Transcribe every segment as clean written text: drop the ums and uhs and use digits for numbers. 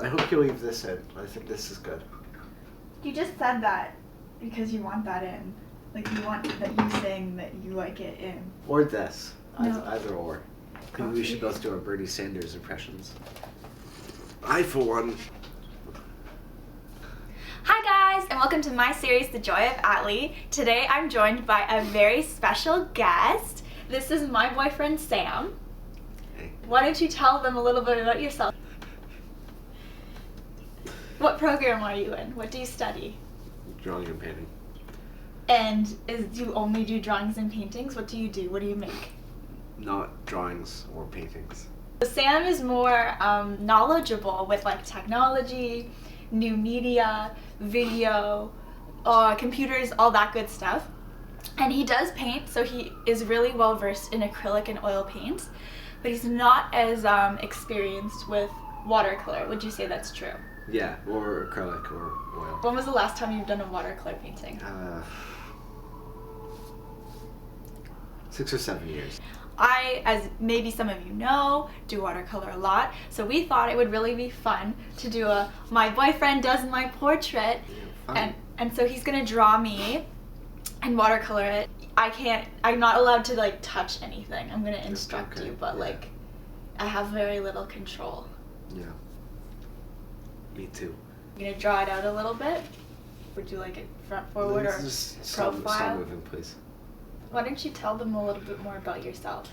I hope you leave this in. I think this is good. You just said that because you want that in. Like you want that you saying that you like it in. Or this. No. Either or. Maybe we should both do our Bernie Sanders impressions. I, for one. Hi guys, and welcome to my series, The Joy of Atleigh. Today I'm joined by a very special guest. This is my boyfriend, Sam. Hey. Why don't you tell them a little bit about yourself? What program are you in? What do you study? Drawing and painting. And do you only do drawings and paintings? What do you do? What do you make? Not drawings or paintings. Sam is more knowledgeable with like technology, new media, video, computers, all that good stuff. And he does paint, so he is really well versed in acrylic and oil paints, but he's not as experienced with watercolor. Would you say that's true? Yeah, or acrylic or oil. When was the last time you've done a watercolor painting? 6 or 7 years. I, as maybe some of you know, do watercolor a lot, so we thought it would really be fun to do a my boyfriend does my portrait, and so he's gonna draw me and watercolor it. I'm not allowed to like touch anything. I'm gonna instruct you, but like I have very little control. Yeah. Me too. I'm gonna draw it out a little bit. Would you like it front forward or profile? Slow moving, please. Why don't you tell them a little bit more about yourself?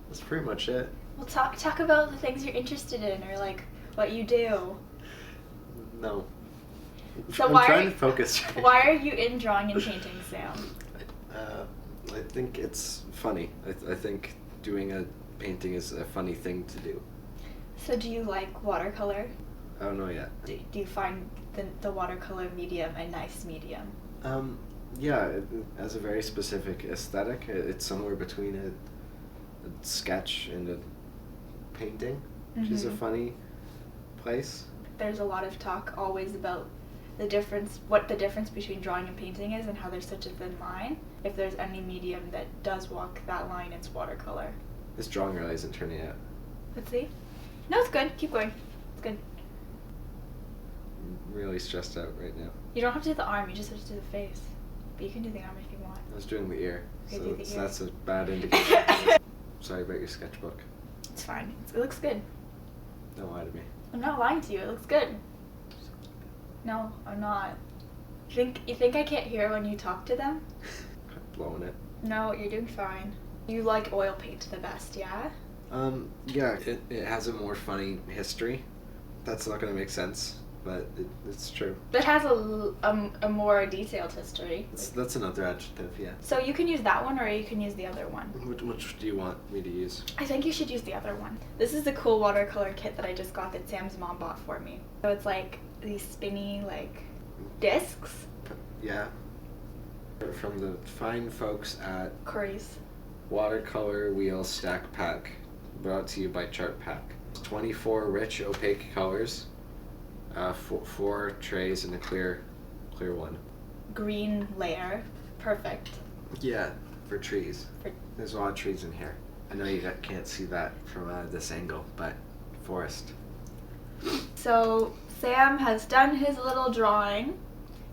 That's pretty much it. Well, talk about the things you're interested in, or like what you do. No. So I'm trying to focus. Why are you in drawing and painting, Sam? I think it's funny. I think doing a painting is a funny thing to do. So do you like watercolor? I don't know yet. Do you find the watercolor medium a nice medium? Yeah, it has a very specific aesthetic. It's somewhere between a sketch and a painting, which is a funny place. There's a lot of talk always about what the difference between drawing and painting is and how there's such a thin line. If there's any medium that does walk that line, it's watercolor. This drawing really isn't turning out. Let's see. No, it's good. Keep going. It's good. I'm really stressed out right now. You don't have to do the arm, you just have to do the face. But you can do the arm if you want. I was doing the ear, Okay, so do the ear. that's a bad indication. Sorry about your sketchbook. It's fine. It looks good. Don't lie to me. I'm not lying to you. It looks good. No, I'm not. You think I can't hear when you talk to them? I'm blowing it. No, you're doing fine. You like oil paint the best, yeah? Yeah, it has a more funny history. That's not gonna make sense, but it's true. It has a more detailed history. That's another adjective, yeah. So you can use that one or you can use the other one. Which do you want me to use? I think you should use the other one. This is the cool watercolor kit that I just got that Sam's mom bought for me. So it's like these spinny like discs. Yeah. From the fine folks at Curry's. Watercolor Wheel Stack Pack, brought to you by Chart Pack. 24 rich opaque colors, 4 trays and a clear one. Green layer. Perfect. Yeah, for trees. There's a lot of trees in here. I know you can't see that from this angle, but forest. So Sam has done his little drawing,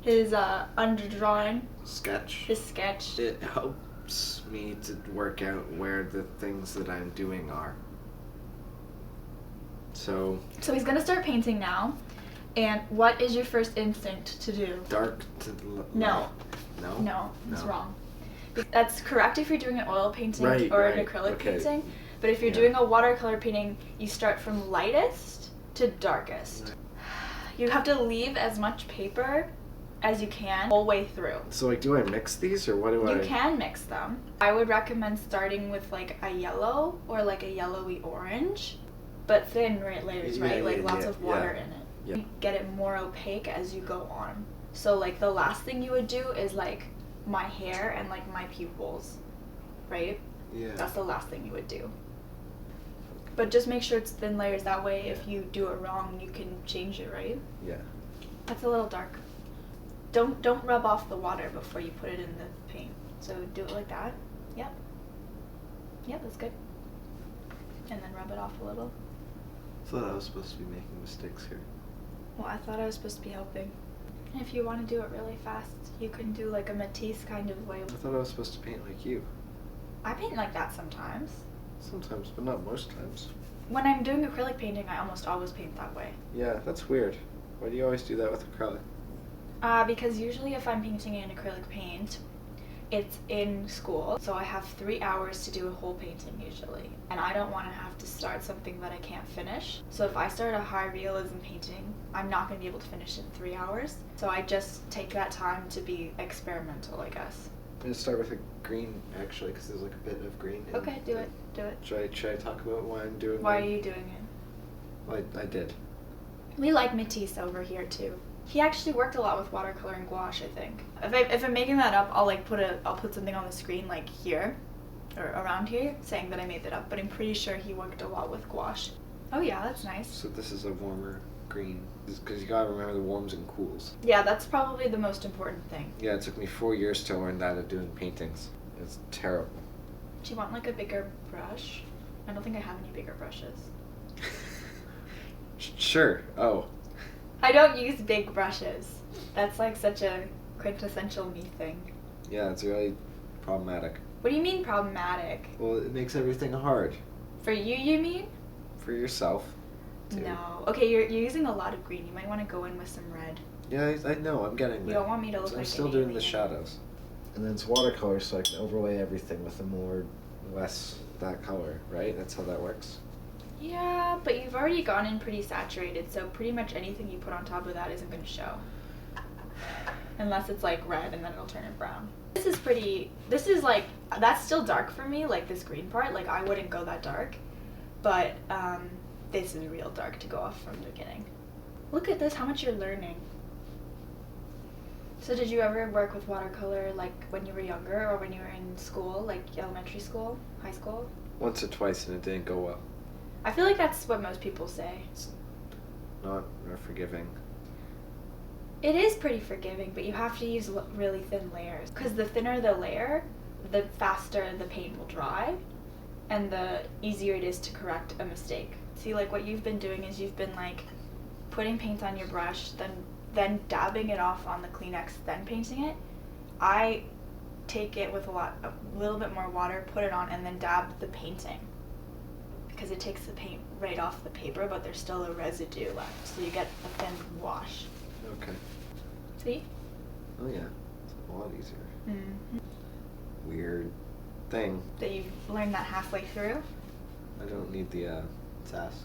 his underdrawing. Sketch. His sketch. It helps me to work out where the things that I'm doing are. So he's gonna start painting now. And what is your first instinct to do? Dark to No. No? No, it's wrong. That's correct if you're doing an oil painting or an acrylic painting. But if you're doing a watercolor painting, you start from lightest to darkest. You have to leave as much paper as you can whole way through. So like, do I mix these or what do I? You can mix them. I would recommend starting with like a yellow or like a yellowy orange, but thin layers, right? Like lots of water in it. Yeah. You get it more opaque as you go on. So like the last thing you would do is like my hair and like my pupils, right? Yeah. That's the last thing you would do. But just make sure it's thin layers, that way if you do it wrong you can change it, right? Yeah. That's a little dark. Don't rub off the water before you put it in the paint. So do it like that. Yep. Yep, that's good. And then rub it off a little. thought I was supposed to be making mistakes here. Well, I thought I was supposed to be helping. And if you want to do it really fast, you can do like a Matisse kind of way. I thought I was supposed to paint like you. I paint like that sometimes. Sometimes, but not most times. When I'm doing acrylic painting, I almost always paint that way. Yeah, that's weird. Why do you always do that with acrylic? Because usually if I'm painting in acrylic paint, it's in school, so I have 3 hours to do a whole painting usually. And I don't want to have to start something that I can't finish. So if I start a high realism painting, I'm not going to be able to finish it in 3 hours. So I just take that time to be experimental, I guess. I'm going to start with a green, actually, because there's like a bit of green. Okay, do it. Do it. Should I talk about why I'm doing Why mine? are you doing it? Well, I did. We like Matisse over here too. He actually worked a lot with watercolor and gouache, I think. If I'm making that up, I'll put something on the screen like here, or around here, saying that I made that up. But I'm pretty sure he worked a lot with gouache. Oh yeah, that's nice. So this is a warmer green, because you gotta remember the warms and cools. Yeah, that's probably the most important thing. Yeah, it took me 4 years to learn that of doing paintings. It's terrible. Do you want like a bigger brush? I don't think I have any bigger brushes. Sure. Oh. I don't use big brushes. That's like such a quintessential me thing. Yeah, it's really problematic. What do you mean problematic? Well, it makes everything hard. For you mean? For yourself, too. No. Okay, you're using a lot of green. You might want to go in with some red. Yeah, I know. I'm getting there. You don't want me to look So like I'm still an doing the alien. shadows. And then it's watercolor, so I can overlay everything with less that color, right? That's how that works. Yeah, but you've already gone in pretty saturated, so pretty much anything you put on top of that isn't going to show. Unless it's like red and then it'll turn it brown. This is like, that's still dark for me, like this green part. Like I wouldn't go that dark, but this is real dark to go off from the beginning. Look at this, how much you're learning. So did you ever work with watercolor like when you were younger or when you were in school, like elementary school, high school? Once or twice and it didn't go well. I feel like that's what most people say. It's not forgiving. It is pretty forgiving, but you have to use really thin layers. Because the thinner the layer, the faster the paint will dry, and the easier it is to correct a mistake. See, like what you've been doing is you've been like putting paint on your brush, then dabbing it off on the Kleenex, then painting it. I take it with a little bit more water, put it on, and then dab the painting. Because it takes the paint right off the paper, but there's still a residue left, so you get a thin wash. Okay. See? Oh yeah, it's a lot easier. Mm-hmm. Weird thing. That you've learned that halfway through? I don't need the sass.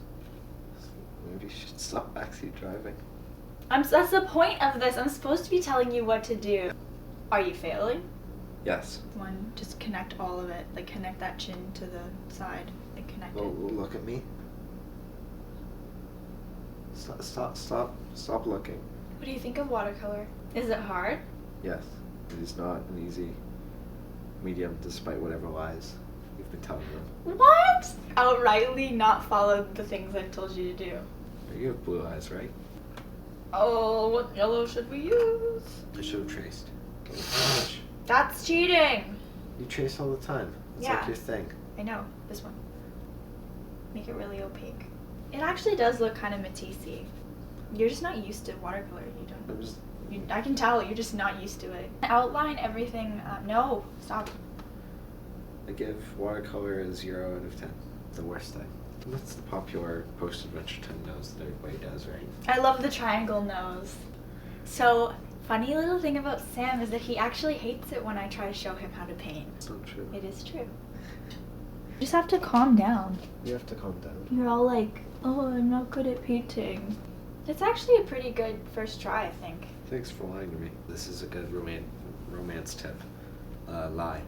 Maybe you should stop backseat driving. That's the point of this. I'm supposed to be telling you what to do. Are you failing? Yes. One, just connect all of it. Like connect that chin to the side. Like connect Oh, it. look at me. Stop looking. What do you think of watercolor? Is it hard? Yes. It is not an easy medium despite whatever lies you've been telling them. What? Outrightly not follow the things I've told you to do. You have blue eyes, right? Oh, what yellow should we use? I should have traced. Okay, how much? That's cheating! You trace all the time. It's Yeah. like your thing. I know. This one. Make it really opaque. It actually does look kind of Matisse-y. You're just not used to watercolor. I can tell you're just not used to it. Outline everything. No, stop. I give watercolor a 0 out of 10. The worst thing. That's the popular post-adventure time nose that everybody does, right? I love the triangle nose. So, funny little thing about Sam is that he actually hates it when I try to show him how to paint. It's not true. It is true. You just have to calm down. You have to calm down. You're all like, oh, I'm not good at painting. It's actually a pretty good first try, I think. Thanks for lying to me. This is a good romance tip. Lie.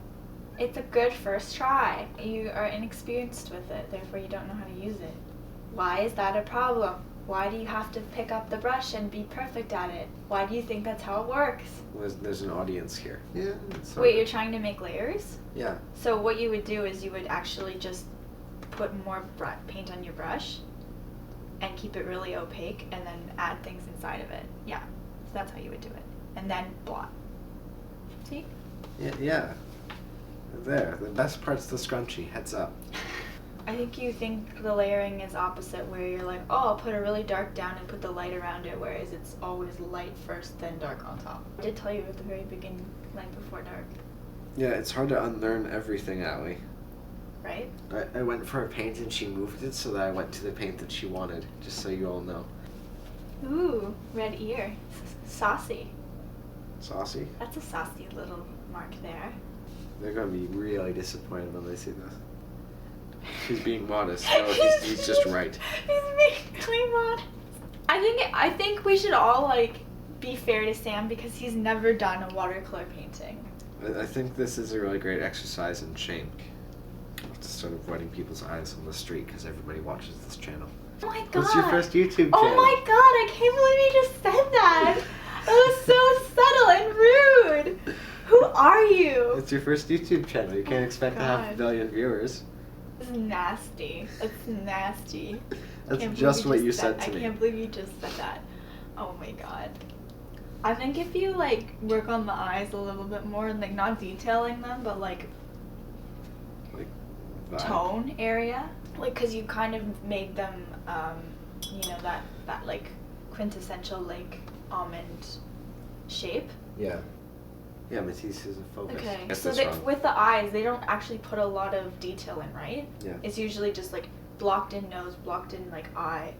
It's a good first try. You are inexperienced with it, therefore you don't know how to use it. Why is that a problem? Why do you have to pick up the brush and be perfect at it? Why do you think that's how it works? There's an audience here. Yeah. Wait, you're trying to make layers? Yeah. So what you would do is you would actually just put more paint on your brush and keep it really opaque and then add things inside of it. Yeah, so that's how you would do it. And then blot. See? Yeah. There. The best part's the scrunchie. Heads up. I think you think the layering is opposite, where you're like, oh, I'll put a really dark down and put the light around it, whereas it's always light first, then dark on top. I did tell you at the very beginning, light before dark. Yeah, it's hard to unlearn everything, Atleigh. Right? I went for a paint and she moved it so that I went to the paint that she wanted, just so you all know. Ooh, red ear. Saucy. Saucy? That's a saucy little mark there. They're gonna be really disappointed when they see this. He's being modest. No, he's just right. He's being modest. I think we should all like be fair to Sam because he's never done a watercolor painting. I think this is a really great exercise in shame. I'll have to start avoiding people's eyes on the street because everybody watches this channel. Oh my god. What's your first YouTube channel? Oh my god, I can't believe you just said that. That was so subtle and rude. Who are you? It's your first YouTube channel. You can't expect to have a million viewers. It's nasty. It's nasty. That's just what you said to me. I can't believe you just said that. Oh my god. I think if you like work on the eyes a little bit more and like not detailing them, but like tone area, like because you kind of made them, you know, that like quintessential like almond shape. Yeah. Yeah, Matisse is a focus. Okay, so with the eyes, they don't actually put a lot of detail in, right? Yeah. It's usually just like blocked in nose, blocked in like eye.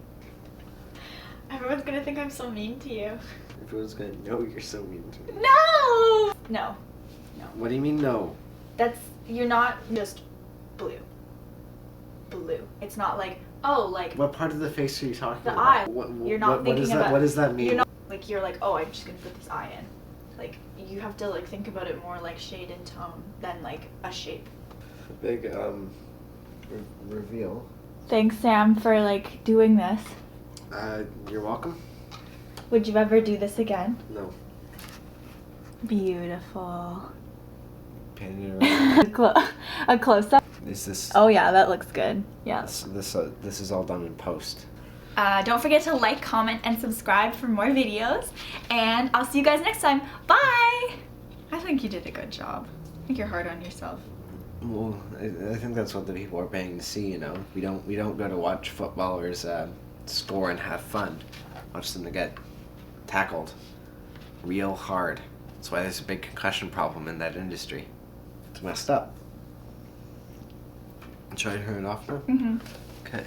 Everyone's gonna think I'm so mean to you. Everyone's gonna know you're so mean to me. No! No. No. What do you mean no? You're not just blue. Blue. It's not like, oh, like. What part of the face are you talking about? The eye. You're not thinking about. What does that mean? You're not, like, you're like, oh, I'm just gonna put this eye in. Like, you have to like think about it more like shade and tone than like a shape. A big reveal. Thanks, Sam, for like doing this. You're welcome. Would you ever do this again? No. Beautiful. Pan it around. A close up. Is this? Oh yeah, that looks good. Yeah. This is all done in post. Don't forget to like, comment, and subscribe for more videos. And I'll see you guys next time. Bye! I think you did a good job. I think you're hard on yourself. Well, I think that's what the people are paying to see, you know? We don't go to watch footballers score and have fun. Watch them to get tackled real hard. That's why there's a big concussion problem in that industry. It's messed up. Should I turn it off now? Mm-hmm. Okay.